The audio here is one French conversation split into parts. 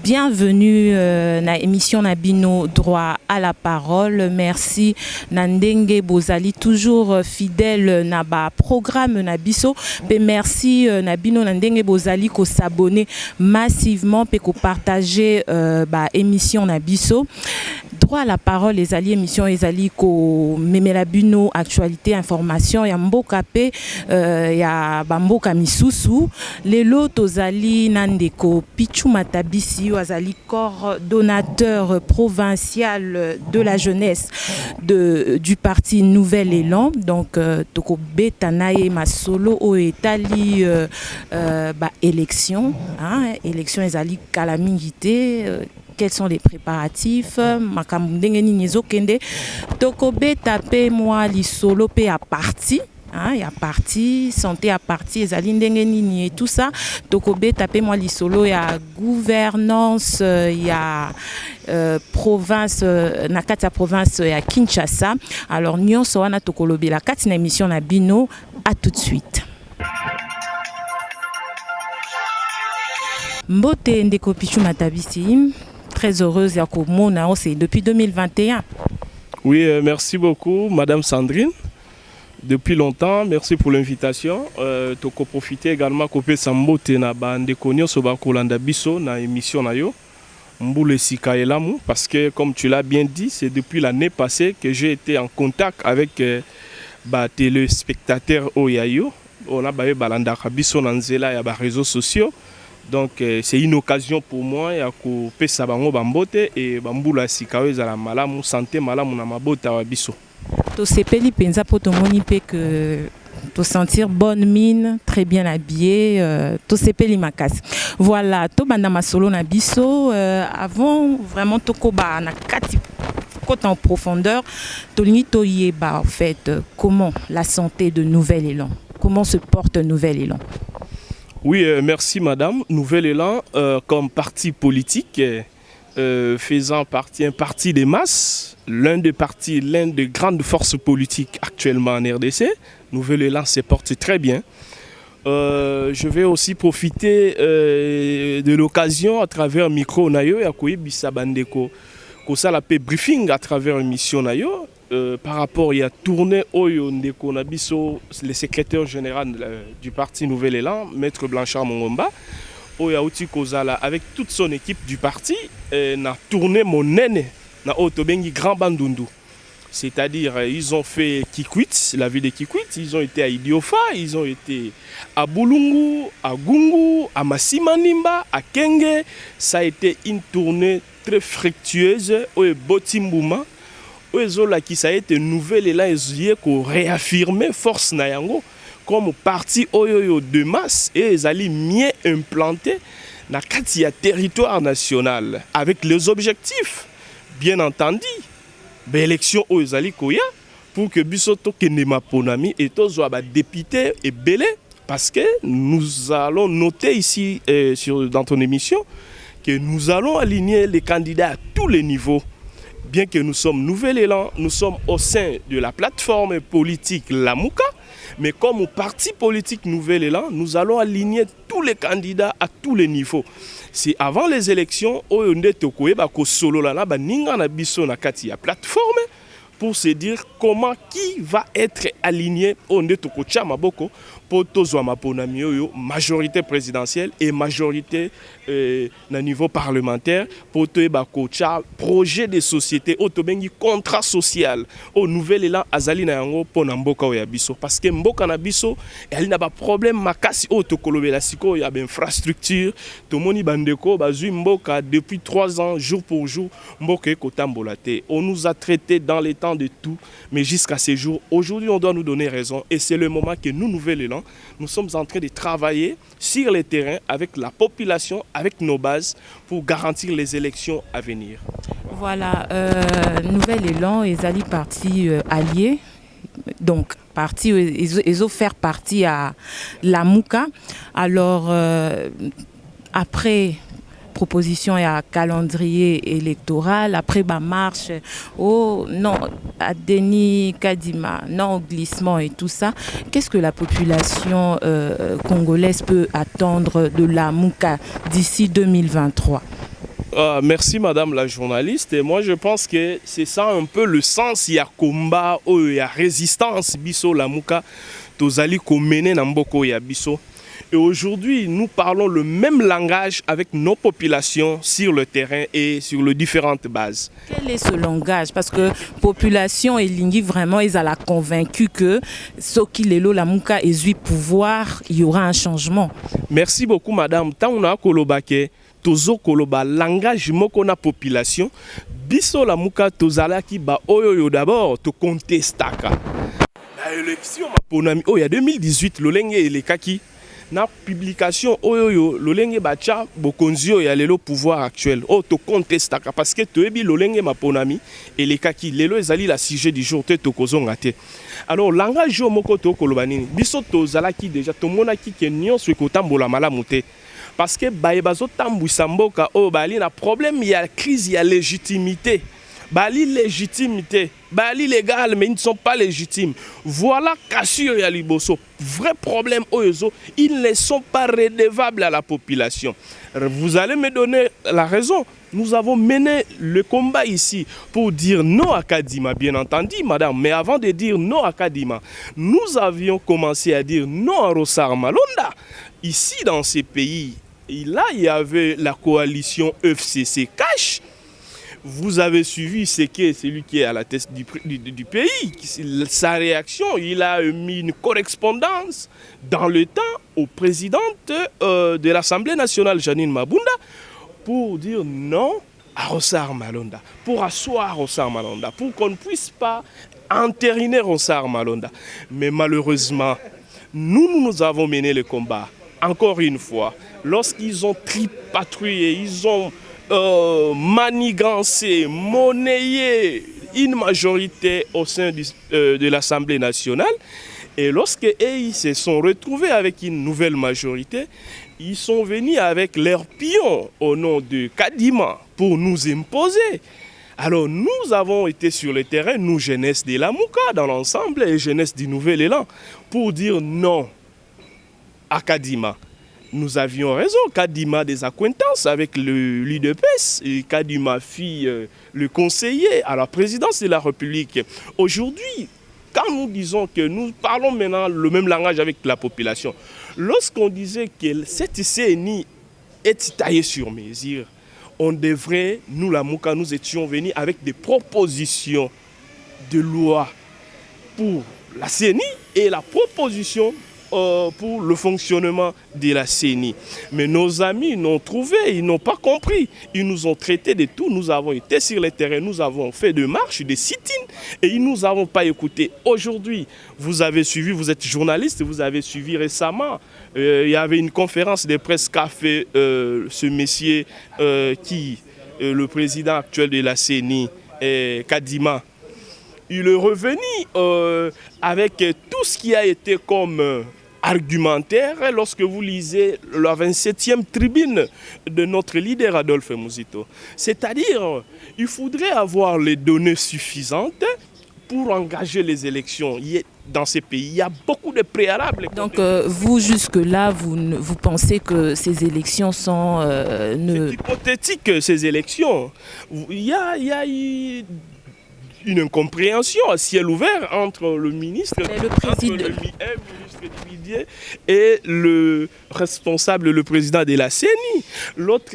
Bienvenue na émission Nabino droit à la parole. Merci Nandenge Bozali, toujours fidèle na ba programme Nabiso. Et merci Nabino Nandenge Bozali ko s'abonner massivement et ko partager ba émission Nabiso. Droit à la parole, les alliés émission les alliés ko memelabino actualité information ya mboka pe ya bamboka misusu lelo tozali nandeko Pichu Matabisi azali coordonnateur provincial de la jeunesse du parti Nouvel Élan. Donc toko betanaye masolo o etali élection élection ezali kalamingité. Quels sont les préparatifs? Makamundengeni nizo kende tokobe tape moi li solo pe à parti. Il y a parti, santé à parti, et tout ça. Tokobe tape moi li solo, il y a gouvernance, il y a province, nakata province, il y a Kinshasa. Alors nyon so wana tokolobe la katina émission na bino. À tout de suite. Mbote ndeko Pichu Matabisi. Très heureuse à Komona, c'est depuis 2021. Oui, merci beaucoup, Madame Sandrine. Depuis longtemps, merci pour l'invitation. Tu peux profiter également de Sambote na bande konyo soba kolanda biso na émission na yo. Mboule sika elamu parce que comme tu l'as bien dit, c'est depuis l'année passée que j'ai été en contact avec téléspectateurs Oyayo. On a baé balanda biso na nzela ya ba réseaux sociaux. Donc c'est une occasion pour moi ya ko pesa bango bambote et bambula sikawe za la malamu santé malamu na mabota wa biso. To sepeli penza po to moni pe que to sentir bonne mine, très bien habillé, to sepeli makasi. Voilà, to banda masolo na biso avant vraiment to ko ba na kati côté en profondeur, to lingi to yeba en fait comment la santé de Nouvel Élan, comment se porte Nouvel Élan. Oui, merci Madame. Nouvel Élan, comme parti politique, faisant partie, un parti des masses, l'un des grandes forces politiques actuellement en RDC. Nouvel Élan se porte très bien. Je vais aussi profiter de l'occasion à travers Micro Nayo et Akoye Bissabandeko, Kosa la briefing à travers l'émission Nayo. Par rapport à tournée Oyo Ndeko Nabiso, le secrétaire général du parti Nouvel Élan, Maître Blanchard Mongomba, Oya Outi Kozala, avec toute son équipe du parti, n'a tourné mon nene na Otobengi Grand Bandundu. C'est-à-dire, ils ont fait Kikwit, la ville de Kikwit, ils ont été à Idiofa, ils ont été à Bulungu, à Gungu, à Massimanimba, à Kenge. Ça a été une tournée très fructueuse, Oye Botimbouma. Qui ça a été Nouvel Élan qui réaffirmé force nayango comme parti oyoyo de masse et ils allaient mieux implanter dans le territoire national avec les objectifs bien entendu l'élection aux koya pour que bisoto kenema ponami et tous soient députés et belé parce que nous allons noter ici dans ton émission que nous allons aligner les candidats à tous les niveaux. Bien que nous sommes Nouvel Élan, nous sommes au sein de la plateforme politique Lamouka, mais comme parti politique Nouvel Élan, nous allons aligner tous les candidats à tous les niveaux. C'est avant les élections, plateforme pour se dire comment qui va être aligné au majorité présidentielle et majorité au niveau parlementaire pour projet de société contrat social au Nouvel Élan azali na yango pona mboka ya biso parce que mboka na biso elle n'a pas problème makasi autokolobela siko ya infrastructure to moni bandeko bazui mboka depuis 3 ans jour pour jour mboka ekotambola te. On nous a traité dans les temps de tout mais jusqu'à ce jour aujourd'hui on doit nous donner raison et c'est le moment que nous Nouvel Élan nous sommes en train de travailler sur le terrain avec la population, avec nos bases, pour garantir les élections à venir. Voilà, Nouvel Élan, ils allaient parti alliés, donc parti, ils ont fait partie à la Mouka. Alors, après proposition et à calendrier électoral, après ma marche, oh non, à Denis Kadima, non au glissement et tout ça, qu'est-ce que la population congolaise peut attendre de la Mouka d'ici 2023? Merci madame la journaliste. Et moi je pense que c'est ça un peu le sens. Il y a combat, il y a résistance, biso la Mouka, tozali komene namboko ya biso. Et aujourd'hui, nous parlons le même langage avec nos populations sur le terrain et sur les différentes bases. Quel est ce langage? Parce que population et Lingui, vraiment, ils ont convaincu que ce qui est la Mouka et Zui pouvoir, il y aura un changement. Merci beaucoup, madame. Tant on a kolobake, tozo koloba, langage moko na population, biso la Mouka tozala ki ba oyoyo d'abord, to contestaka. La élection, ma ponami, il y a 2018, l'olenge et les kaki. Na publication oyoyo lolenge bacha bokonzio ya lelo pouvoir actuel to contestaka parce que toyebi lolenge maponami et les kaki lelo ezali la sujet du jour te tokozonga te. Alors langage moko to koloba nini biso tozalaki déjà tomonaki ke nyonso ekotambola malamu te parce que baye bazotambwisa mboka bali na problème ya crise ya légitimité. Bali légitimité, bali légal, mais ils ne sont pas légitimes. Voilà cassure ya liboso. Vrai problème oyozo, ils ne sont pas redevables à la population. Vous allez me donner la raison. Nous avons mené le combat ici pour dire non à Kadima, bien entendu, madame. Mais avant de dire non à Kadima, nous avions commencé à dire non à Rossar Malonda. Ici, dans ces pays, là, il y avait la coalition FCC Cash. Vous avez suivi celui qui est à la tête du pays. Sa réaction, il a mis une correspondance dans le temps au présidente de l'Assemblée nationale, Janine Mabunda, pour dire non à Rossar Malonda, pour asseoir Rossar Malonda, pour qu'on ne puisse pas entériner Rossar Malonda. Mais malheureusement, nous avons mené le combat. Encore une fois, lorsqu'ils ont tripatouillé, ils ont manigancé, monnayé une majorité au sein de l'Assemblée nationale. Et lorsque ils se sont retrouvés avec une nouvelle majorité, ils sont venus avec leurs pions au nom de Kadima pour nous imposer. Alors nous avons été sur le terrain, nous jeunesse de la Mouka dans l'ensemble et jeunesse du Nouvel Élan, pour dire non à Kadima. Nous avions raison, Kadima a des acquaintances avec l'UDPS, et Kadima fit le conseiller à la présidence de la République. Aujourd'hui, quand nous disons que nous parlons maintenant le même langage avec la population, lorsqu'on disait que cette CNI est taillée sur mesure, on devrait, nous la Mouka, nous étions venus avec des propositions de loi pour la CNI et la proposition pour le fonctionnement de la CENI. Mais nos amis n'ont trouvé, ils n'ont pas compris. Ils nous ont traités de tout. Nous avons été sur le terrain, nous avons fait des marches, des sit-ins et ils ne nous ont pas écoutés. Aujourd'hui, vous avez suivi, vous êtes journaliste, vous avez suivi récemment, il y avait une conférence de presse qu'a fait ce monsieur le président actuel de la CENI, Kadima. Il est revenu avec tout ce qui a été comme argumentaire lorsque vous lisez la 27e tribune de notre leader Adolphe Muzito. C'est-à-dire, il faudrait avoir les données suffisantes pour engager les élections dans ces pays. Il y a beaucoup de préalables. Donc vous, jusque-là, vous pensez que ces élections sont... C'est hypothétique, ces élections. Il y a eu une incompréhension à ciel ouvert entre le ministre, et le responsable, le président de la CENI. L'autre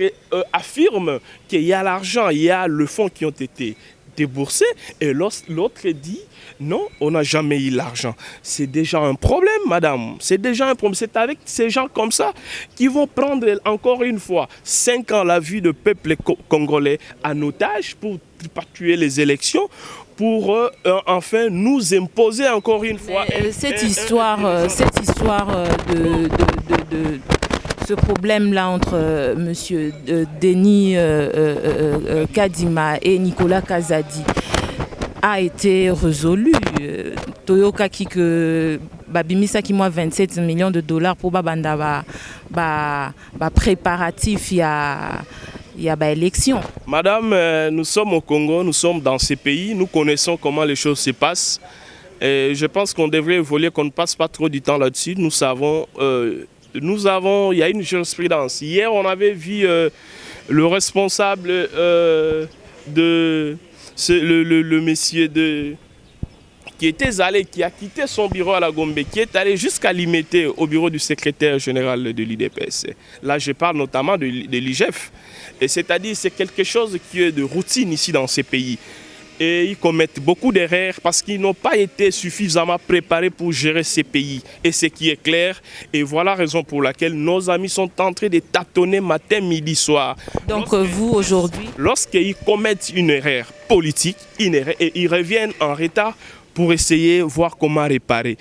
affirme qu'il y a l'argent, il y a le fonds qui ont été déboursés, et l'autre dit non, on n'a jamais eu l'argent. C'est déjà un problème, madame. C'est déjà un problème. C'est avec ces gens comme ça qui vont prendre encore une fois 5 ans la vie du peuple congolais en otage pour tuer les élections, pour enfin nous imposer encore une fois. Cette histoire de ce problème-là entre monsieur Denis Kadima et Nicolas Kazadi a été résolu. Toyoka qui que babimisa qui moi 27 millions de dollars pour banda préparatif il y a élection. Madame, nous sommes au Congo, nous sommes dans ces pays, nous connaissons comment les choses se passent. Et je pense qu'on devrait évoluer, qu'on ne passe pas trop du temps là-dessus. Nous savons, il y a une jurisprudence. Hier, on avait vu le responsable le monsieur qui a quitté son bureau à la Gombe, qui est allé jusqu'à l'imiter au bureau du secrétaire général de l'IDPS. Là, je parle notamment de l'IGF. Et c'est-à-dire, c'est quelque chose qui est de routine ici dans ces pays. Et ils commettent beaucoup d'erreurs parce qu'ils n'ont pas été suffisamment préparés pour gérer ces pays. Et ce qui est clair, et voilà la raison pour laquelle nos amis sont en train de tâtonner matin, midi, soir. Donc vous, aujourd'hui... Lorsqu'ils commettent une erreur politique, et ils reviennent en retard pour essayer de voir comment réparer.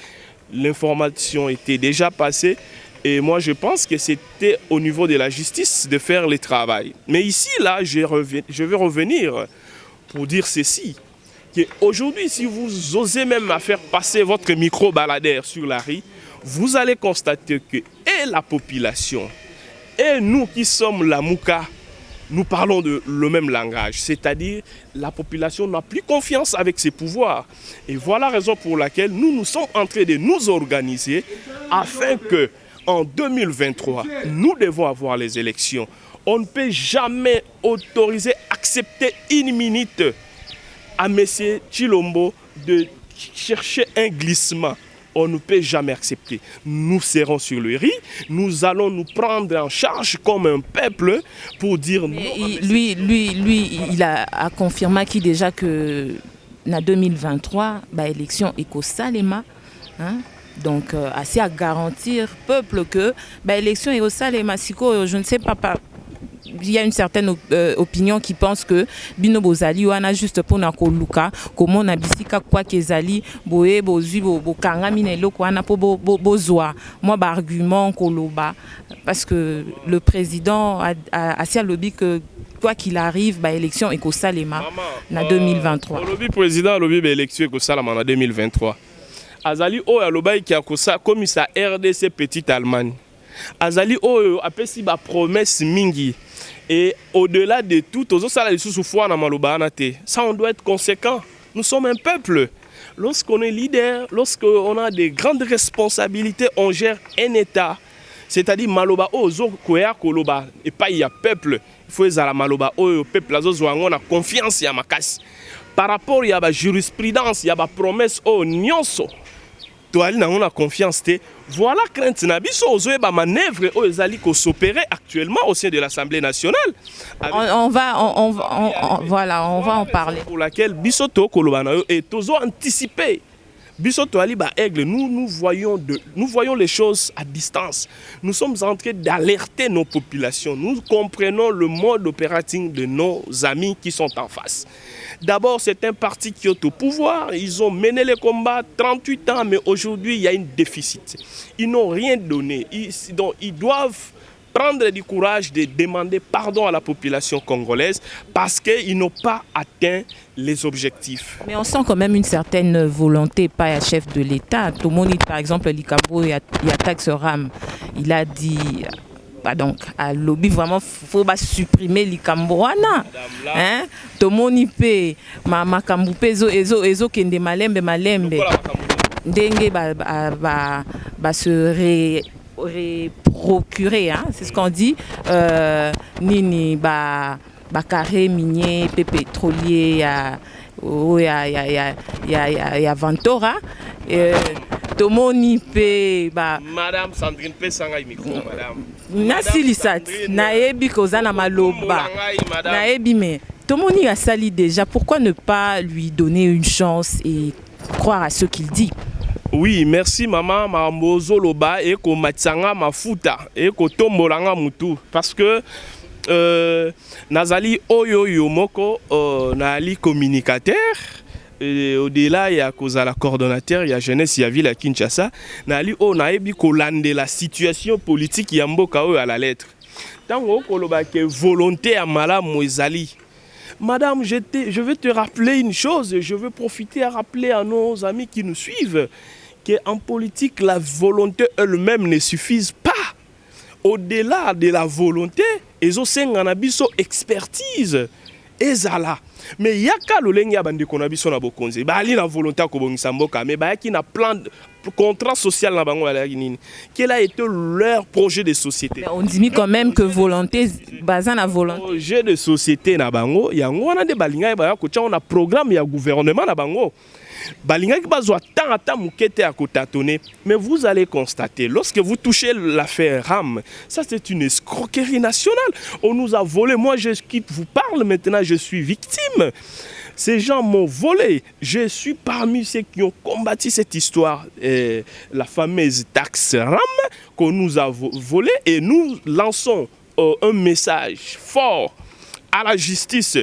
L'information était déjà passée et moi je pense que c'était au niveau de la justice de faire le travail. Mais ici, là, je vais revenir pour dire ceci, qu'aujourd'hui, si vous osez même faire passer votre micro-baladeur sur la rue, vous allez constater que et la population, et nous qui sommes la Mouka, nous parlons le même langage, c'est-à-dire la population n'a plus confiance avec ses pouvoirs. Et voilà la raison pour laquelle nous sommes en train de nous organiser afin que en 2023, nous devons avoir les élections. On ne peut jamais autoriser, accepter une minute à M. Tshilombo de chercher un glissement. On ne peut jamais accepter. Nous serons sur le riz, nous allons nous prendre en charge comme un peuple pour dire non. Lui, il a confirmé qui déjà que en 2023, l'élection est au Salema. Hein? Donc, assez à garantir peuple que l'élection est au Salema. Je ne sais pas. Il y a une certaine opinion qui pense que Bino Bozali on a juste pour nakoluka comment on a bisika quoi kezali boé bozui bokanga minelo ko ana po bozwa moi argument koloba parce que le président a si lobby que quoi qu'il arrive élection est au Salema en 2023. Le président lobby élection est au Salema en 2023. Azali o ya lobai ki akosa comme ça RDC petite Allemagne. Azali o apesi ba promesse mingi. Et au-delà de tout, ça on doit être conséquent. Nous sommes un peuple. Lorsqu'on est leader, lorsqu'on a des grandes responsabilités, on gère un État. C'est-à-dire, Maloba, et pas il y a peuple. Il faut que Maloba, le peuple, on a confiance, il y a ma casse. Par rapport à la jurisprudence, il y a la promesse, nyonso. On a confiance. Voilà crainte nabiso ozoeba manœuvre ezali ko s'opérer actuellement au sein de l'Assemblée nationale. On va en parler. Pour laquelle bisoto kolobana et tozo anticiper. Bisoto ali ba aigle, nous voyons les choses à distance. Nous sommes en train d'alerter nos populations. Nous comprenons le mode opératif de nos amis qui sont en face. D'abord, c'est un parti qui est au pouvoir. Ils ont mené les combats 38 ans, mais aujourd'hui, il y a un déficit. Ils n'ont rien donné. Ils doivent prendre du courage de demander pardon à la population congolaise parce qu'ils n'ont pas atteint les objectifs. Mais on sent quand même une certaine volonté, pas à chef de l'État. Tout le monde, par exemple, Likabo et Tax Ram, il a dit... Donc, à lobby, vraiment, il faut supprimer les Cambouana. Hein? Tout le monde peut, ma Camboupe, ezo kende malembe. Dengue se procurer, hein? C'est ce qu'on dit. Nini, carré minier, pétrolier, il y a Ventura. Tout le monde peut. Madame Sandrine Pesanga micro, madame. Nasilisat, naebi kozana maloba. Naebi mais tout le monde a sali déjà. Pourquoi ne pas lui donner une chance et croire à ce qu'il dit? Oui, merci maman Mambozo Loba et ko matsanga mafuta et ko tombolanga mutu parce que nazali oyo yomoko nali communicateur. Au-delà, il y a la coordonnateur, il y a jeunesse, il y a ville à Kinshasa. Nali o naebi kolande la situation politique yamboka à la lettre. Tant que volonté à Mala Moizali. Madame, je veux te rappeler une chose, je veux profiter à rappeler à nos amis qui nous suivent qu'en politique, la volonté elle-même ne suffise pas. Au-delà de la volonté, ils ont une expertise. Ezala. Mais il y a qu'à l'oleng bande konabiso na bokonze. Ba ali na volonté ko bongisa mboka mais ba ki na plan de contrat social na bango ala nini. Quel a été leur projet de société? Mais on dit quand même que volonté basé na volonté. Projet de société na bango, yango wana de balinga ba ko tia on a programme ya gouvernement na bango. Balinga ki bazwa tant à tant mukete à kotatone, mais vous allez constater lorsque vous touchez l'affaire RAM, ça c'est une escroquerie nationale. On nous a volé, moi je vous parle maintenant, je suis victime. Ces gens m'ont volé. Je suis parmi ceux qui ont combattu cette histoire, la fameuse taxe RAM qu'on nous a volée, et nous lançons un message fort à la justice.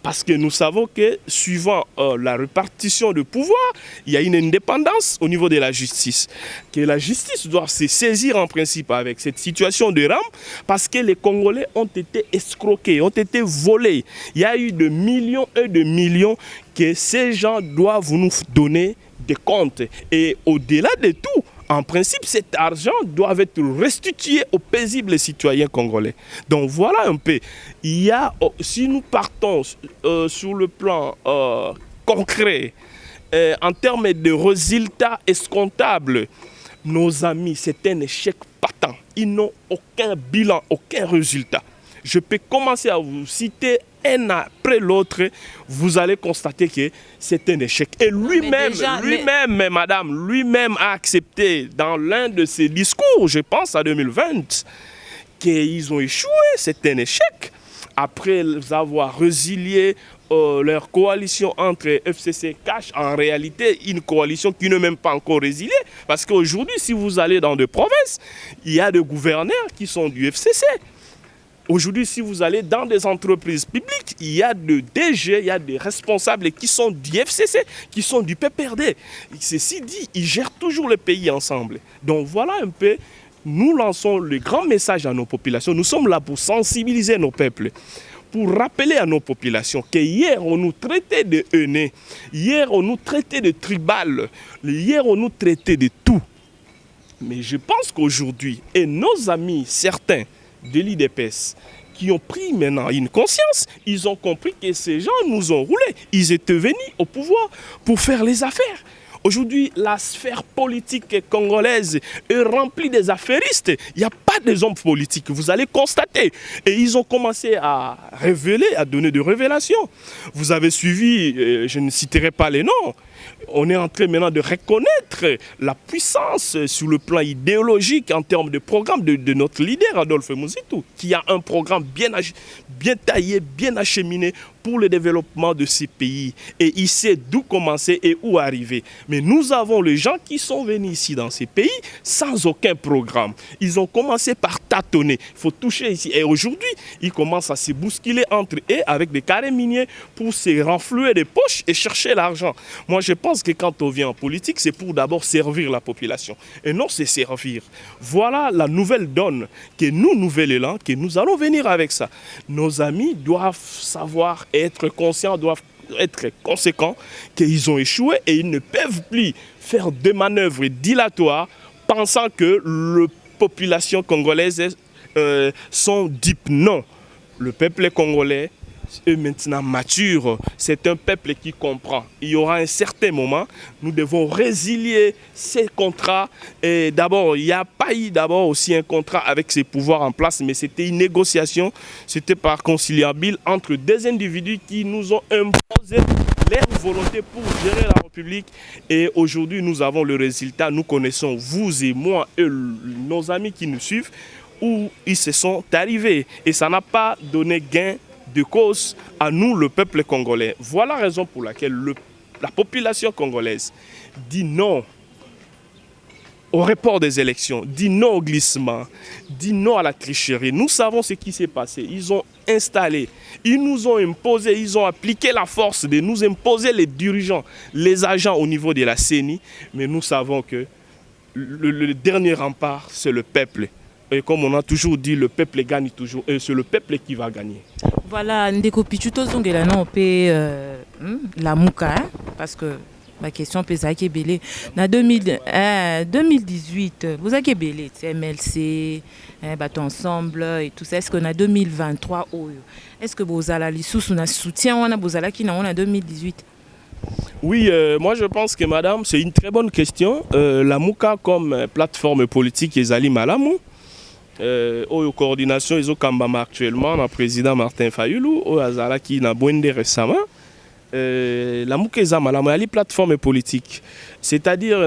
Parce que nous savons que suivant la répartition de pouvoir, il y a une indépendance au niveau de la justice. Que la justice doit se saisir en principe avec cette situation de RAM parce que les Congolais ont été escroqués, ont été volés. Il y a eu de millions et de millions que ces gens doivent nous donner des comptes. Et au-delà de tout, en principe, cet argent doit être restitué aux paisibles citoyens congolais. Donc voilà un peu. Il y a, si nous partons sur le plan concret, en termes de résultats escomptables, nos amis, c'est un échec patent. Ils n'ont aucun bilan, aucun résultat. Je peux commencer à vous citer un après l'autre, vous allez constater que c'est un échec. Et lui-même, madame, lui-même a accepté dans l'un de ses discours, je pense à 2020, qu'ils ont échoué, c'est un échec. Après avoir résilié leur coalition entre FCC et Cash, en réalité, une coalition qui n'est même pas encore résiliée. Parce qu'aujourd'hui, si vous allez dans des provinces, il y a des gouverneurs qui sont du FCC. Aujourd'hui, si vous allez dans des entreprises publiques, il y a des DG, il y a des responsables qui sont du FCC, qui sont du PPRD. Ceci dit, ils gèrent toujours le pays ensemble. Donc voilà un peu, nous lançons le grand message à nos populations. Nous sommes là pour sensibiliser nos peuples, pour rappeler à nos populations que hier, on nous traitait de haineux, hier, on nous traitait de tribal, hier, on nous traitait de tout. Mais je pense qu'aujourd'hui, et nos amis, certains, de l'IDPS qui ont pris maintenant une conscience, ils ont compris que ces gens nous ont roulés. Ils étaient venus au pouvoir pour faire les affaires. Aujourd'hui, la sphère politique congolaise est remplie des affairistes. Il n'y a pas des hommes politiques, vous allez constater. Et ils ont commencé à révéler, à donner des révélations. Vous avez suivi, je ne citerai pas les noms, on est en train maintenant de reconnaître la puissance sur le plan idéologique en termes de programme de notre leader Adolphe Muzitu, qui a un programme bien taillé, bien acheminé pour le développement de ces pays. Et il sait d'où commencer et où arriver. Mais nous avons les gens qui sont venus ici dans ces pays sans aucun programme. Ils ont commencé par tâtonner. Il faut toucher ici. Et aujourd'hui, ils commencent à se bousculer entre eux avec des carrés miniers pour se renflouer des poches et chercher l'argent. Moi, je pense que quand on vient en politique, c'est pour d'abord servir la population. Et non, c'est servir. Voilà la nouvelle donne que nous, Nouvel Élan, que nous allons venir avec ça. Nos amis doivent savoir et être conscients, doivent être conséquents qu'ils ont échoué et ils ne peuvent plus faire des manœuvres dilatoires pensant que la population congolaise sont dupes. Non, le peuple congolais est maintenant mature. C'est un peuple qui comprend. Il y aura un certain moment, nous devons résilier ces contrats. Et d'abord, il n'y a pas eu d'abord aussi un contrat avec ses pouvoirs en place, mais c'était une négociation, c'était par conciliabile entre des individus qui nous ont imposé leur volonté pour gérer la République. Et aujourd'hui, nous avons le résultat. Nous connaissons, vous et moi, et nos amis qui nous suivent, où ils se sont arrivés. Et ça n'a pas donné gain de cause à nous, le peuple congolais. Voilà la raison pour laquelle la population congolaise dit non au report des élections, dit non au glissement, dit non à la tricherie. Nous savons ce qui s'est passé. Ils ont installé, ils nous ont imposé, ils ont appliqué la force de nous imposer les dirigeants, les agents au niveau de la CENI. Mais nous savons que le dernier rempart, c'est le peuple. Et comme on a toujours dit, le peuple gagne toujours. Et c'est le peuple qui va gagner. Voilà, Ndeko Pichuto Zongela non pe la mouka, parce que Ma question peut être belé. Na 2018, vous avez belé, MLC, Bateau Ensemble et tout ça. Est-ce qu'on a 2023 est-ce que vous avez la soutien on a vous avez qui en 2018? Oui, moi je pense que madame, c'est une très bonne question. La Mouka comme plateforme politique Ezali Malamu, aux coordination ils ont actuellement le président Martin Fayulu, au Azala qui n'a Bwende récemment. La Mouka Ezali Malamu, elle est plateforme politique. C'est-à-dire,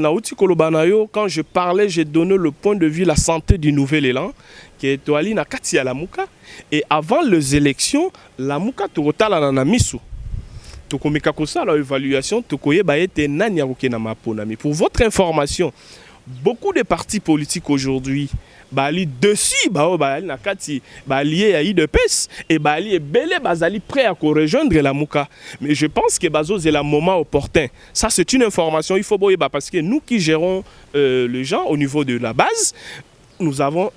quand je parlais, j'ai donné le point de vue la santé du nouvel élan, qui est Toali Nakati à la Mouka. Et avant les élections, la Mouka Turotala Nanamisu. L'évaluation, pour votre information, beaucoup de partis politiques aujourd'hui, dessus, lié à IDPS et belé prêt à rejoindre la Mouka. Mais je pense que c'est le moment opportun. Ça, c'est une information, il faut parce que nous qui gérons les gens au niveau de la base, nous avons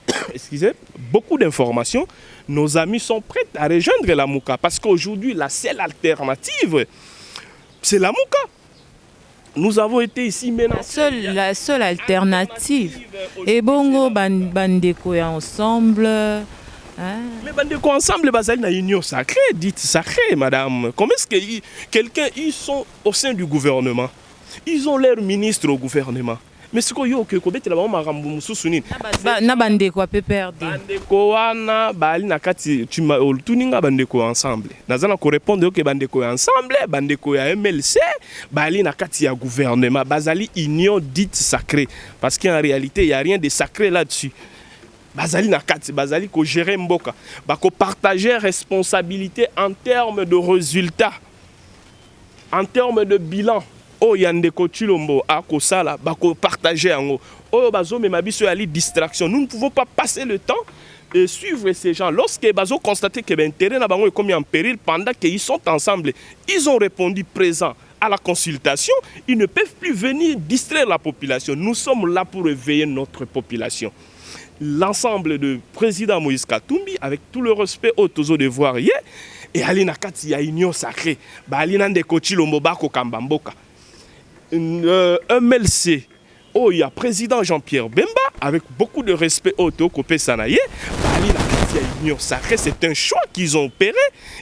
beaucoup d'informations. Nos amis sont prêts à rejoindre la Mouka parce qu'aujourd'hui, la seule alternative, c'est la Mouka. Nous avons été ici maintenant. La seule alternative. Et bongo bandeko ensemble. Mais bandeko ensemble, c'est une union sacrée, dite sacrée, madame. Comment est-ce que ils sont au sein du gouvernement? Ils ont leur ministre au gouvernement. Mais ce qu'il y a que la maman marambu mususunini na bandeko pe perdre bandeko wana bali nakati tu ma tuninga bandeko ensemble nazana ko répondre que bandeko ensemble bandeko ya MLC bali nakati ya gouvernement bazali union dite sacrée parce qu'en réalité il y a rien de sacré là-dessus. Bazali nakati bazali ko gérer mboka ba ko partager responsabilité en termes de résultats, en termes de bilan. Oh yandeko chilombo akosala bako partager ango oh bazo me mabiso ali distraction. Nous ne pouvons pas passer le temps et suivre ces gens lorsque bazo constater que l'intérêt na bango est comme en péril pendant qu'ils sont ensemble. Ils ont répondu présent à la consultation, ils ne peuvent plus venir distraire la population. Nous sommes là pour éveiller notre population. L'ensemble de président Moïse Katumbi, avec tout le respect au tozo de voir et Alina Kati ya union sacrée, ba Alina ndeko chilombo bako kambamboka. MLC, oh, il y a président Jean-Pierre Bemba, avec beaucoup de respect au Tokopé Sanaye, c'est un choix qu'ils ont opéré,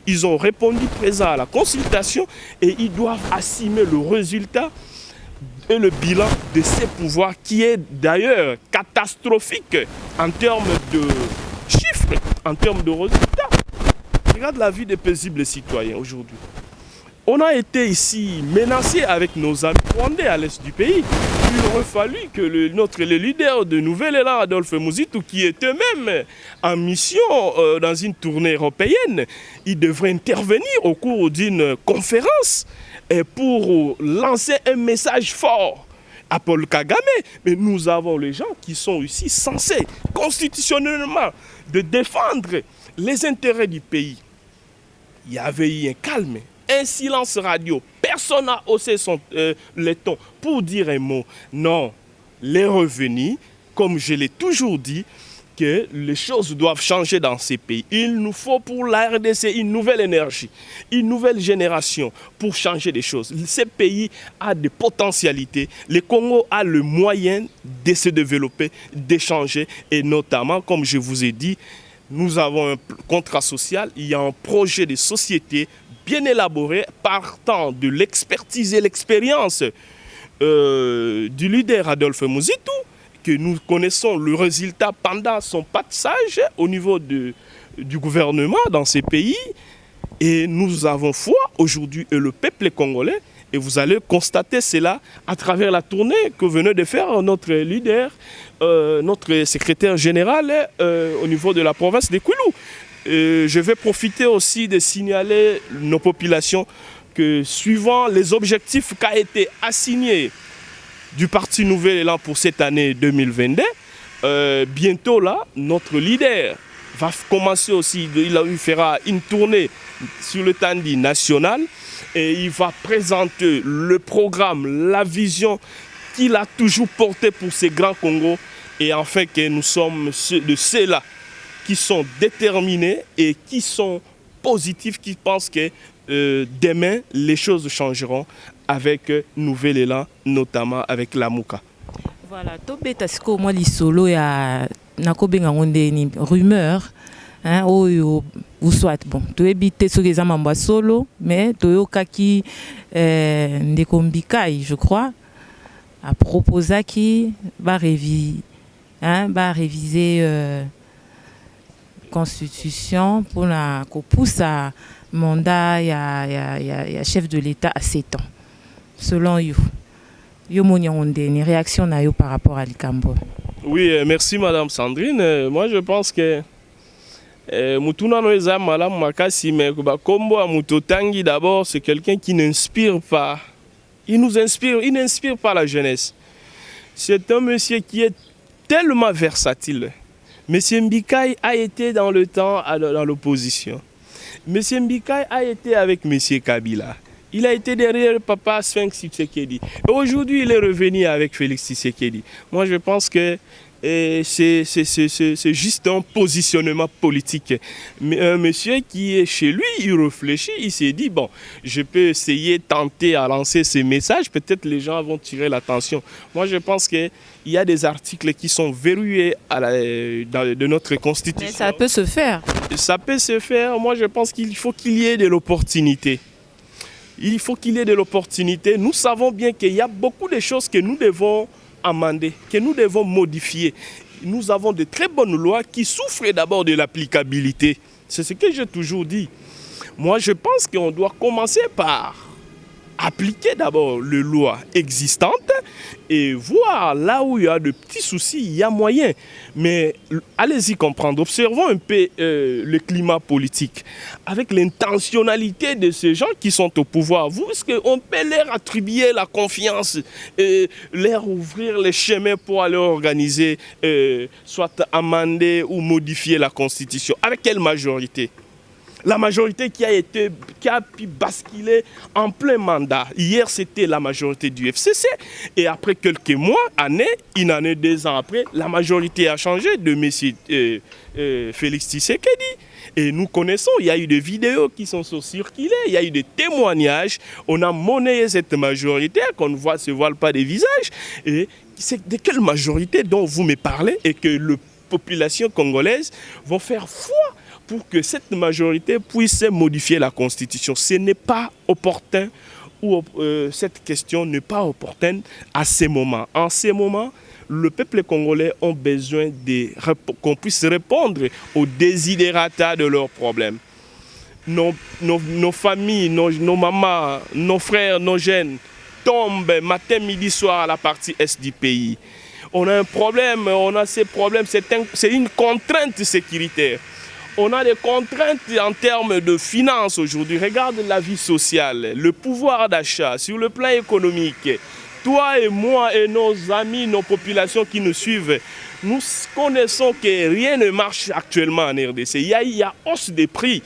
ils ont répondu présent à la consultation et ils doivent assumer le résultat et le bilan de ces pouvoirs qui est d'ailleurs catastrophique en termes de chiffres, en termes de résultats. Regarde la vie des paisibles citoyens aujourd'hui. On a été ici menacés avec nos amis rwandais à l'est du pays. Il aurait fallu que le leader de Nouvel Élan, Adolphe Muzitu, qui est eux-mêmes en mission dans une tournée européenne, il devrait intervenir au cours d'une conférence pour lancer un message fort à Paul Kagame. Mais nous avons les gens qui sont ici censés constitutionnellement de défendre les intérêts du pays. Il y avait eu un calme. Un silence radio. Personne n'a haussé le ton pour dire un mot. Non, les revenus, comme je l'ai toujours dit, que les choses doivent changer dans ces pays. Il nous faut pour la RDC une nouvelle énergie, une nouvelle génération pour changer les choses. Ce pays a des potentialités. Le Congo a le moyen de se développer, d'échanger et notamment, comme je vous ai dit, nous avons un contrat social, il y a un projet de société bien élaboré, partant de l'expertise et l'expérience du leader Adolphe Muzitu, que nous connaissons le résultat pendant son passage au niveau du gouvernement dans ces pays. Et nous avons foi aujourd'hui et le peuple congolais. Et vous allez constater cela à travers la tournée que venait de faire notre leader, notre secrétaire général au niveau de la province de Kwilu. Je vais profiter aussi de signaler nos populations que suivant les objectifs qui ont été assignés du Parti Nouvel Élan pour cette année 2022, bientôt là, notre leader va commencer aussi, il fera une tournée sur le Tandi national et il va présenter le programme, la vision qu'il a toujours portée pour ces grands Congos et enfin que nous sommes de ceux-là qui sont déterminés et qui sont positifs, qui pensent que demain, les choses changeront avec Nouvel Élan, notamment avec Lamouka. Voilà, tobeta siko moi lisolo ya nakobenga ngondeni rumeur hein oyo ou soit bon to ebite so les amamba solo mais to kaki ndeko Mbikai je crois a proposé qui va réviser constitution pour la pousse à mandat ya chef de l'État à 7 ans selon you. Une réaction par rapport à l'Ikambo. Oui, merci Madame Sandrine. Moi je pense que Mutuna Noeza Malam Makasi Kombo Mutotangi d'abord c'est quelqu'un qui n'inspire pas. Il n'inspire pas la jeunesse. C'est un monsieur qui est tellement versatile. Monsieur Mbikai a été dans le temps dans l'opposition. Monsieur Mbikai a été avec Monsieur Kabila. Il a été derrière Papa Sphinx Tshisekedi. Et aujourd'hui, il est revenu avec Félix Tshisekedi. Moi, je pense que c'est juste un positionnement politique. Mais un monsieur qui est chez lui, il réfléchit, il s'est dit, bon, je peux essayer, tenter à lancer ces messages, peut-être les gens vont tirer l'attention. Moi, je pense qu'il y a des articles qui sont verrouillés de notre Constitution. Mais ça peut se faire. Ça peut se faire. Moi, je pense qu'il faut qu'il y ait de l'opportunité. Il faut qu'il y ait de l'opportunité. Nous savons bien qu'il y a beaucoup de choses que nous devons amender, que nous devons modifier. Nous avons de très bonnes lois qui souffrent d'abord de l'applicabilité. C'est ce que j'ai toujours dit. Moi, je pense qu'on doit commencer par appliquer d'abord les lois existantes et voir là où il y a de petits soucis, il y a moyen. Mais allez-y comprendre, observons un peu le climat politique avec l'intentionnalité de ces gens qui sont au pouvoir. Est-ce qu'on peut leur attribuer la confiance, leur ouvrir les chemins pour aller organiser, soit amender ou modifier la Constitution? Avec quelle majorité? La majorité qui a pu basculer en plein mandat. Hier, c'était la majorité du FCC. Et après quelques mois, une année, 2 ans après, la majorité a changé de M. Félix Tshisekedi. Et nous connaissons, il y a eu des vidéos qui sont circulées, il y a eu des témoignages. On a monnayé cette majorité, qu'on ne se voile pas des visages. Et c'est de quelle majorité dont vous me parlez et que la population congolaise va faire foi pour que cette majorité puisse modifier la Constitution? Ce n'est pas opportun, ou cette question n'est pas opportune à ces moments. En ces moments, le peuple congolais a besoin qu'on puisse répondre aux desiderata de leurs problèmes. Nos familles, nos mamans, nos frères, nos jeunes tombent matin, midi, soir à la partie est du pays. On a un problème, on a ces problèmes, c'est une contrainte sécuritaire. On a des contraintes en termes de finances aujourd'hui. Regarde la vie sociale, le pouvoir d'achat, sur le plan économique. Toi et moi et nos amis, nos populations qui nous suivent, nous connaissons que rien ne marche actuellement en RDC. Il y a hausse des prix.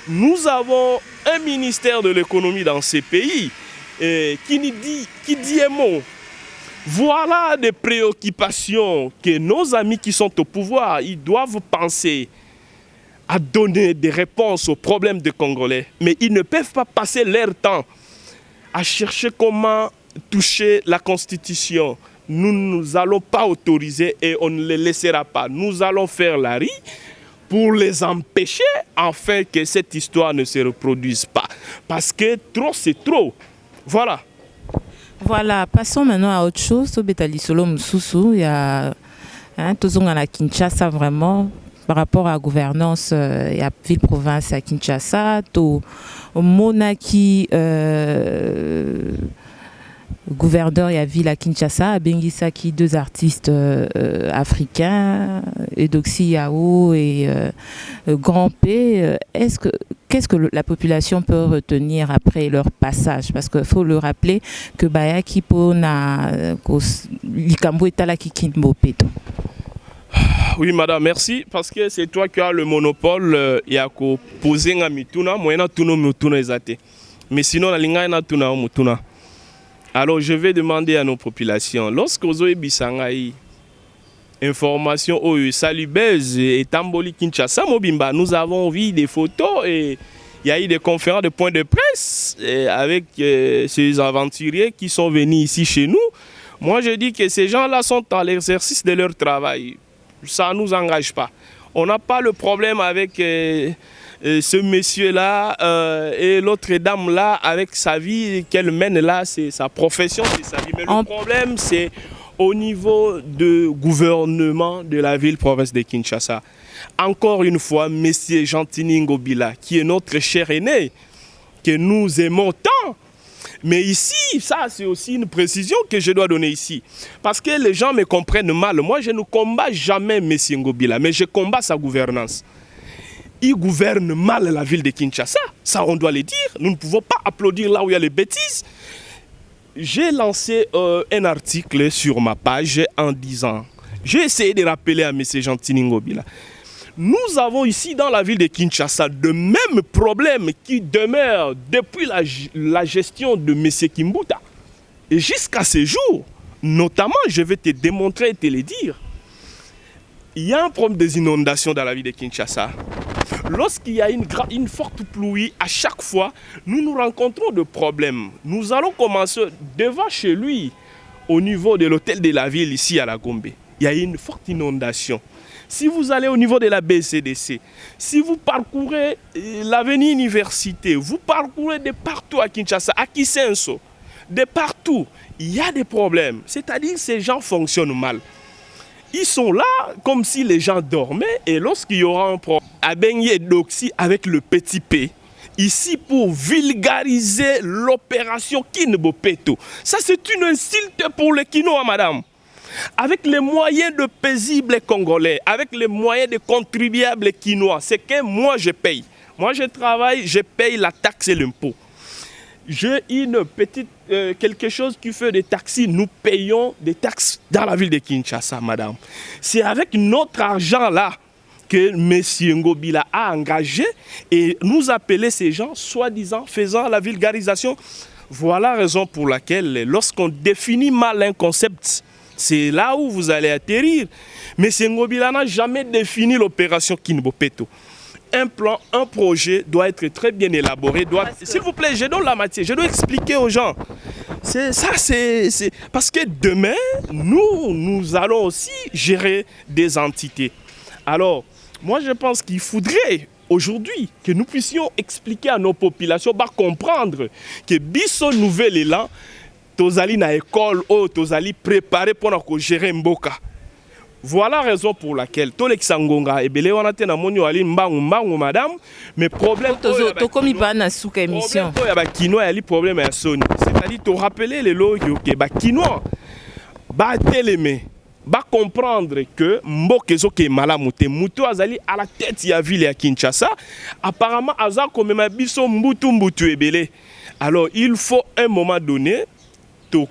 Nous avons un ministère de l'économie dans ces pays qui dit un mot. Voilà des préoccupations que nos amis qui sont au pouvoir, ils doivent penser à donner des réponses aux problèmes des Congolais. Mais ils ne peuvent pas passer leur temps à chercher comment toucher la Constitution. Nous n'allons pas autoriser et on ne les laissera pas. Nous allons faire la rie pour les empêcher afin que cette histoire ne se reproduise pas. Parce que trop, c'est trop. Voilà. Voilà, passons maintenant à autre chose. Il y a à Kinshasa vraiment. Par rapport à la gouvernance et à la ville-province à Kinshasa, au Monaki, gouverneur et à ville à Kinshasa, à Bengisaki, 2 artistes africains, Edoxy Yao et Grand P. Qu'est-ce que la population peut retenir après leur passage? Parce qu'il faut le rappeler que Bayaki Pona, Likambo est à la Kikimbo Peto. Oui, madame, merci. Parce que c'est toi qui as le monopole. Il y a qu'à poser un mituna, moi, il y a mais sinon, la ligne est mituna. Alors, je vais demander à nos populations, lorsque vous avez information au Salubez et Tamboli Kinshasa Mobimba, nous avons vu des photos et Il y a eu des conférences de points de presse avec ces aventuriers qui sont venus ici chez nous. Moi, je dis que ces gens-là sont à l'exercice de leur travail. Ça ne nous engage pas. On n'a pas le problème avec ce monsieur-là et l'autre dame-là avec sa vie qu'elle mène là, c'est sa profession, c'est sa vie. Mais le problème, c'est au niveau du gouvernement de la ville-province de Kinshasa. Encore une fois, M. Gentini Ngobila, qui est notre cher aîné, que nous aimons tant. Mais ici, ça c'est aussi une précision que je dois donner ici. Parce que les gens me comprennent mal. Moi, je ne combats jamais M. Ngobila, mais je combats sa gouvernance. Il gouverne mal la ville de Kinshasa. Ça, on doit le dire. Nous ne pouvons pas applaudir là où il y a les bêtises. J'ai lancé un article sur ma page en disant, j'ai essayé de rappeler à M. Gentini Ngobila, nous avons ici dans la ville de Kinshasa de mêmes problèmes qui demeurent depuis la gestion de M. Kimbuta. Et jusqu'à ce jour, notamment, je vais te démontrer et te le dire, il y a un problème des inondations dans la ville de Kinshasa. Lorsqu'il y a une forte pluie, à chaque fois, nous nous rencontrons de problèmes. Nous allons commencer devant chez lui, au niveau de l'hôtel de la ville, ici à la Gombe. Il y a une forte inondation. Si vous allez au niveau de la BCDC, si vous parcourez l'avenue Université, vous parcourez de partout à Kinshasa, à Kisenso, de partout, il y a des problèmes. C'est-à-dire que ces gens fonctionnent mal. Ils sont là comme si les gens dormaient et lorsqu'il y aura un problème, à Benye Doxy avec le petit P, ici pour vulgariser l'opération Kinbopeto. Ça c'est une insulte pour les Kinois, madame. Avec les moyens de paisibles Congolais, avec les moyens de contribuables Kinois, c'est que moi je paye. Moi je travaille, je paye la taxe et l'impôt. J'ai une petite, quelque chose qui fait des taxis, nous payons des taxes dans la ville de Kinshasa, madame. C'est avec notre argent là que M. Ngobila a engagé et nous appeler ces gens, soi-disant, faisant la vulgarisation. Voilà la raison pour laquelle, lorsqu'on définit mal un concept, c'est là où vous allez atterrir. Mais M. Ngobila n'a jamais défini l'opération Kinbopeto. Un plan, un projet doit être très bien élaboré. S'il vous plaît, je donne la matière, je dois expliquer aux gens. C'est parce que demain, nous allons aussi gérer des entités. Alors, moi je pense qu'il faudrait aujourd'hui que nous puissions expliquer à nos populations, comprendre que Bisso Nouvel Élan, tozali na école ou tozali préparé pour gérer Mboka. Voilà la raison pour laquelle tous les Sangonga et Belé on a tenu à monio ali mbangu madame, mais problème to comme pas na souka émission. Problème ya ba Kinois ali problème ya Sony. C'est-à-dire te rappeler les logiques que ba Kinois ba télémé ba comprendre que Mbokezo ke malamu te muto azali à la tête ya ville ya Kinshasa, apparemment aza comme ma biso mbutu ebele. Alors il faut un moment donné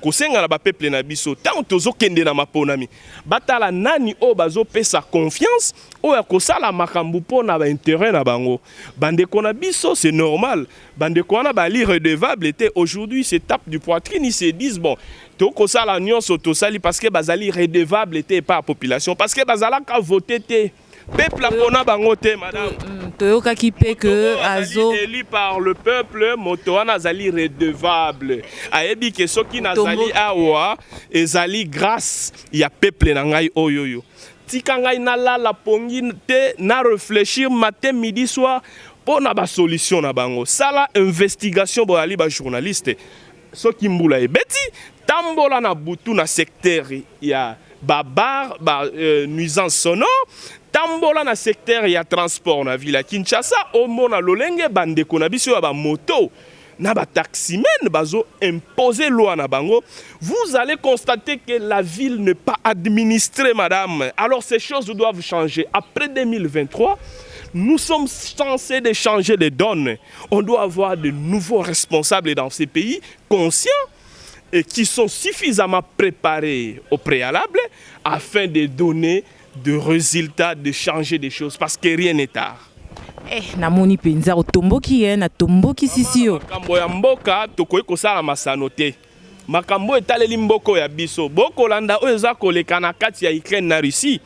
kosenga na ba peuple na biso tant tozo kende na maponami batala nani o bazo pesa confiance o ya kosala makambu po na ba intérêt na bango bande kona biso c'est normal bande kona ba li redevable était aujourd'hui se tape du poitrine ils se disent bon to kosala nyonso to sali parce que bazali redevable était pas la population parce que bazala ka voter te peuple pona bango te madame Toyoka qui paie que Azo élu par le peuple Motoana Zali redevable ayebi ke soki nazali awa ezali grâce ya peuple na ngai oyoyo tika ngai na la pongi te na réfléchir matin midi soir pour na ba solution na bango sala investigation bo ali ba journaliste soki mbula ebeti tambola na butu na secteur ya babar nuisance sonore tambola na secteur ya transport na ville ya Kinshasa au mona lolenge bandeko na biso ya ba moto na ba taximen bazo imposer loi na bango vous allez constater que la ville n'est pas administrée madame alors ces choses doivent changer après 2023 nous sommes censés de changer les donnes on doit avoir de nouveaux responsables dans ces pays conscients et qui sont suffisamment préparés au préalable afin de donner de résultats, de changer des choses, parce que rien n'est tard. Namoni penza otomboki na tomboki sisio. Makambo ya mboka tokoki kosala masano te. Makambo etaleli mboko ya biso. Boko landa oyo eza koleka na kati ya Ukraine na Russie.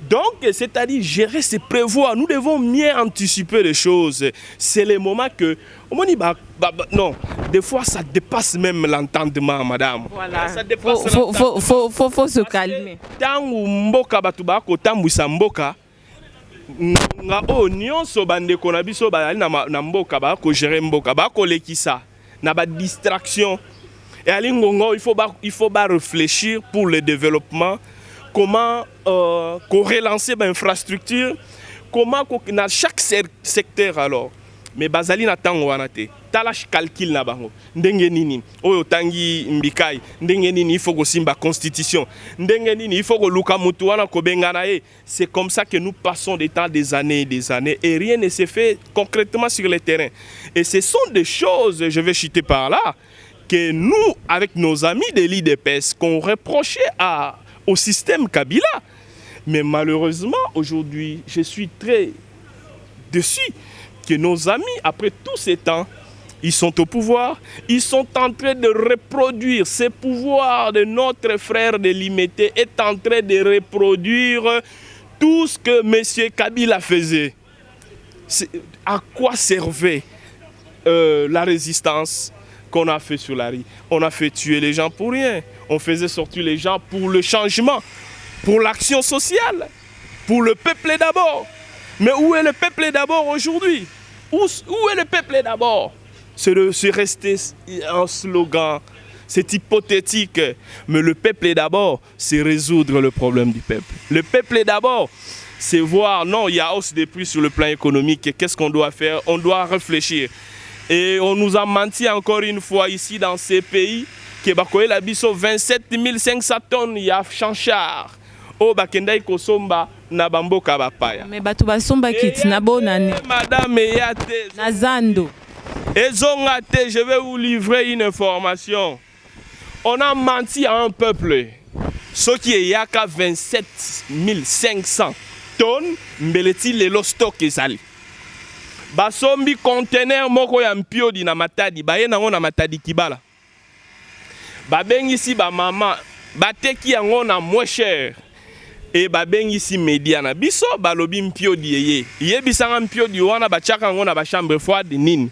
Donc, c'est-à-dire gérer, c'est prévoir. Nous devons mieux anticiper les choses. C'est le moment que... non, des fois, ça dépasse même l'entendement, madame. Voilà. Ça dépasse faut se calmer. Tant mboka batu bako tambwisa mboka nga o nyonso bandeko na biso bazali na mboka bako gérer mboka bako lekisa na ba distraction. Et à l'Ingongo, il faut réfléchir pour le développement. Comment relancer l'infrastructure, comment dans chaque secteur alors. Mais bazali na tango wanate. Talash calcul na bango. Ndenge nini. Oyo tangi mbikai. Ndenge nini il faut que simba constitution. Ndenge nini il faut que luka mutu wana ko bengana ye. C'est comme ça que nous passons des temps, des années et rien ne s'est fait concrètement sur le terrain. Et ce sont des choses, je vais chuter par là, que nous, avec nos amis de l'IDPS, qu'on reprochait au système Kabila. Mais malheureusement, aujourd'hui, je suis très déçu que nos amis, après tous ces temps, ils sont au pouvoir, ils sont en train de reproduire ces pouvoirs de notre frère de Limete, est en train de reproduire tout ce que M. Kabila faisait. À quoi servait la résistance qu'on a fait sur la rue? On a fait tuer les gens pour rien. On faisait sortir les gens pour le changement, pour l'action sociale, pour le peuple d'abord. Mais où est le peuple d'abord aujourd'hui? Où est le peuple d'abord? C'est resté un slogan, c'est hypothétique. Mais le peuple d'abord, c'est résoudre le problème du peuple. Le peuple d'abord, c'est voir, non, il y a hausse des prix sur le plan économique. Qu'est-ce qu'on doit faire? On doit réfléchir. Et on nous a menti encore une fois ici dans ces pays que bakoye la biso 27 500 tonnes ya chanchar. O bakendai kosomba na bamboka bapaya. Mais batu basomba kit na bonane. Madame Yate. Nazando. Ezongate, je vais vous livrer une information. On a menti à un peuple. Ce qui est yaka 27 500 tonnes, mbeleti lelo stock ezali. Basombi conteneur moko ya mpiodi na matadi baye nango na matadi kibala babengisi ba mama bateki yango na moins cher et babengisi media na biso balobi mpiodi yeye yebisanga mpiodi wana bachaka yango na ba chambre froide nini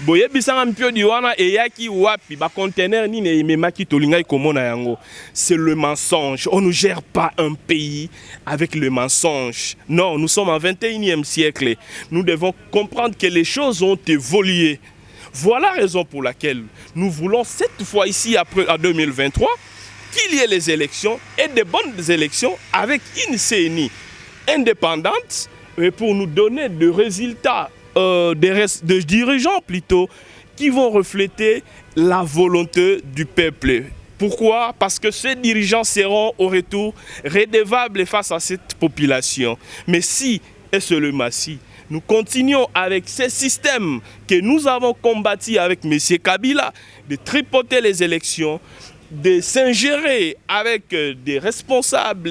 boyebisanga mpiodi wana eyaki wapi ba conteneur nini ememaki tolingai komona yango. C'est le mensonge. On ne gère pas un pays avec le mensonge. Non, nous sommes au 21e siècle. Nous devons comprendre que les choses ont évolué. Voilà la raison pour laquelle nous voulons cette fois ici, après, en 2023, qu'il y ait les élections et de bonnes élections avec une CENI indépendante pour nous donner des résultats des dirigeants plutôt qui vont refléter la volonté du peuple. Pourquoi? Parce que ces dirigeants seront au retour redevables face à cette population. Mais si, et seulement si, nous continuons avec ces systèmes que nous avons combattus avec M. Kabila, de tripoter les élections, de s'ingérer avec des responsables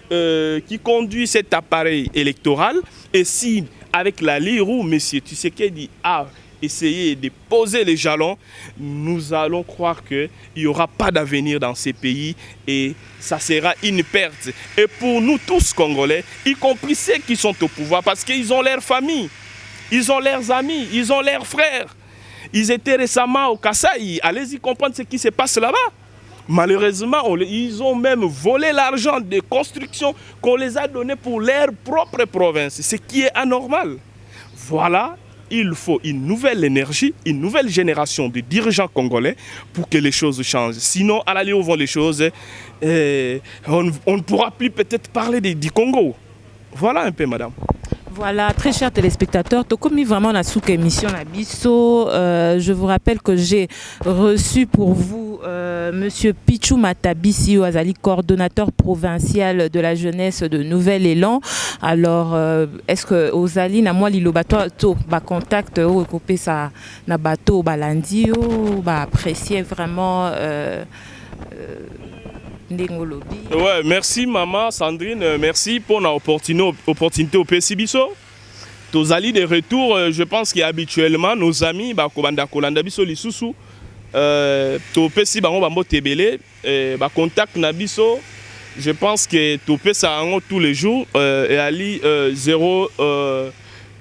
qui conduisent cet appareil électoral, et si avec la ligne où M. Tshisekedi a essayé de poser les jalons, nous allons croire qu'il n'y aura pas d'avenir dans ces pays et ça sera une perte. Et pour nous tous Congolais, y compris ceux qui sont au pouvoir, parce qu'ils ont leur famille, ils ont leurs amis, ils ont leurs frères. Ils étaient récemment au Kasaï, allez-y comprendre ce qui se passe là-bas. Malheureusement, ils ont même volé l'argent de construction qu'on les a donné pour leur propre province, ce qui est anormal. Voilà, il faut une nouvelle énergie, une nouvelle génération de dirigeants congolais pour que les choses changent. Sinon, à la ligne où vont les choses, on ne pourra plus peut-être parler du Congo. Voilà un peu, madame. Voilà, très chers téléspectateurs, Tokomi vraiment la sous-émission Nabiso. Je vous rappelle que j'ai reçu pour vous Monsieur Pichou Matabisi Azali, coordonnateur provincial de la jeunesse de Nouvel Élan. Alors, est-ce que Ozali na moi lilo bato to ba contact au coupé ça na bateau balandi ou ba apprécier vraiment ouais, merci maman Sandrine, merci pour l'opportunité au PCBiso. Tozali de retour, je pense qu'habituellement nos amis ba kobanda kolanda biso lisusu to pesi bango bambo tebele ba contact na biso Je pense que topé ça en tous les jours et ali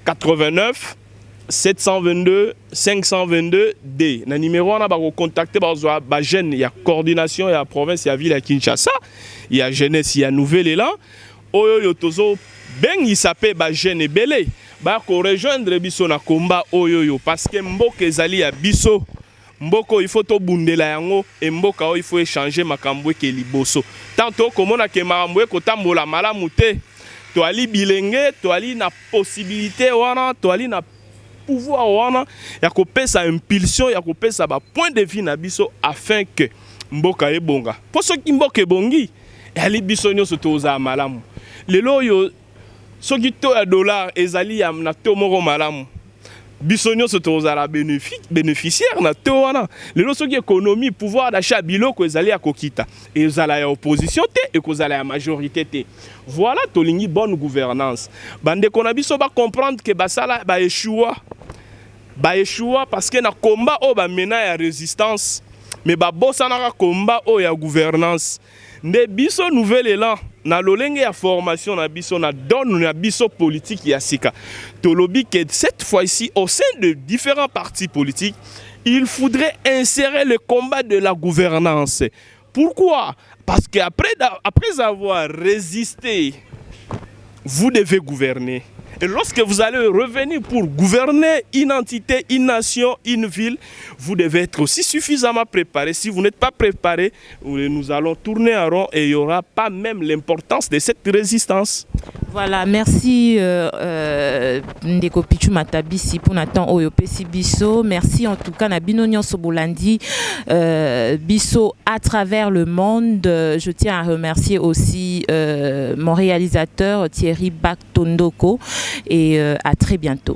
089 722 522 D. Na numéro on a contacter ba jeune, il y a coordination, il y a province, il y a ville à Kinshasa, il y a jeunesse, il y a nouvel élan. Oyo tozo ben il s'appelle ba jeune belé. Ba ko rejoindre biso na combat oyo parce que mboka ezali ya biso. Mboko il faut to bundela yango et mboka il faut échanger makambo ke liboso. Tanto komona ke makambo ko tambola malamu te. To ali bilenge, to ali na possibilité wana, to ali na pouvoir wana ya kopesa impulsion, ya kopesa ba point de vue na biso afin que mboka ebonga. Po soki mboka ebongi, ali biso nyonso toza malamu. Lelo yo soki to ya dollar ezali ya na to moko malamu. Bisogno se tozala bénéficiaire na to wana lelo soki économie pouvoir d'achat biloko ezali ya kokita ezala ya opposition te et kozala ya majorité te. Voilà tolingi bonne gouvernance. Bande kona biso ba comprendre que basala ba échoua parce que na combat o ba mena ya résistance mais ba bossa na combat o ya gouvernance. Nde biso nouvel élan na lolenge ya formation na biso na donne na biso politique ya sika. Tolobi que cette fois-ci au sein de différents partis politiques, il faudrait insérer le combat de la gouvernance. Pourquoi? Parce qu'après avoir résisté, vous devez gouverner. Et lorsque vous allez revenir pour gouverner une entité, une nation, une ville, vous devez être aussi suffisamment préparé. Si vous n'êtes pas préparé, nous allons tourner en rond et il n'y aura pas même l'importance de cette résistance. Voilà, merci Ndeko Pichu Matabisi pour Nathan Oyopesi Bisso. Merci en tout cas Nabino Nyonso Bolandi Bisso à travers le monde. Je tiens à remercier aussi mon réalisateur Thierry Baktondoko et à très bientôt.